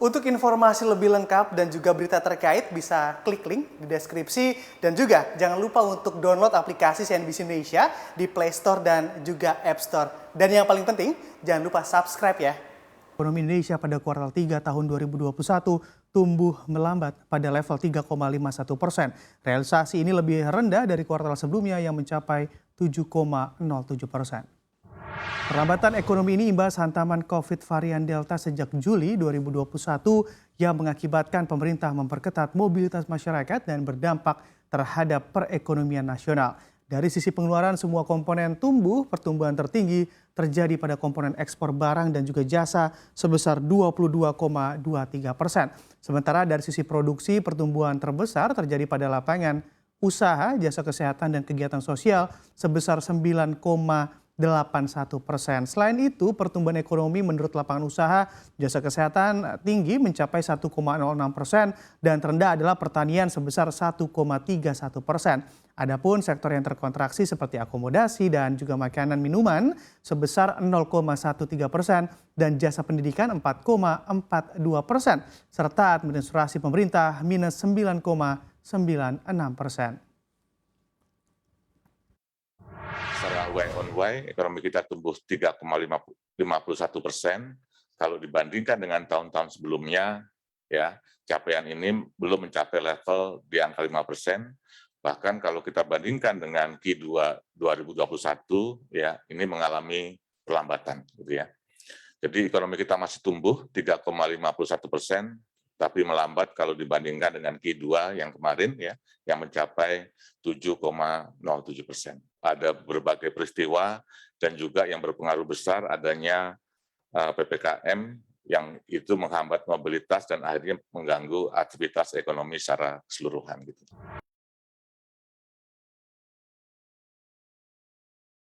Untuk informasi lebih lengkap dan juga berita terkait bisa klik link di deskripsi dan juga jangan lupa untuk download aplikasi CNBC Indonesia di Play Store dan juga App Store. Dan yang paling penting jangan lupa subscribe ya. Ekonomi Indonesia pada kuartal 3 tahun 2021 tumbuh melambat pada level 3,51%. Realisasi ini lebih rendah dari kuartal sebelumnya yang mencapai 7,07%. Perlambatan ekonomi ini imbas hantaman COVID varian Delta sejak Juli 2021 yang mengakibatkan pemerintah memperketat mobilitas masyarakat dan berdampak terhadap perekonomian nasional. Dari sisi pengeluaran semua komponen tumbuh, pertumbuhan tertinggi terjadi pada komponen ekspor barang dan juga jasa sebesar 22,23%. Sementara dari sisi produksi pertumbuhan terbesar terjadi pada lapangan usaha, jasa kesehatan dan kegiatan sosial sebesar 9,81%. Selain itu, pertumbuhan ekonomi menurut lapangan usaha jasa kesehatan tinggi mencapai 1,06% dan terendah adalah pertanian sebesar 1,31%. Adapun sektor yang terkontraksi seperti akomodasi dan juga makanan minuman sebesar 0,13% dan jasa pendidikan 4,42% serta administrasi pemerintah minus 9,96%. Secara Y on Y, ekonomi kita tumbuh 3,51%. Kalau dibandingkan dengan tahun-tahun sebelumnya, ya capaian ini belum mencapai level di angka 5%. Bahkan kalau kita bandingkan dengan Q2 2021, ya ini mengalami perlambatan, gitu ya. Jadi ekonomi kita masih tumbuh 3,51%, tapi melambat kalau dibandingkan dengan Q2 yang kemarin ya, yang mencapai 7,07%. Ada berbagai peristiwa dan juga yang berpengaruh besar adanya PPKM yang itu menghambat mobilitas dan akhirnya mengganggu aktivitas ekonomi secara keseluruhan gitu.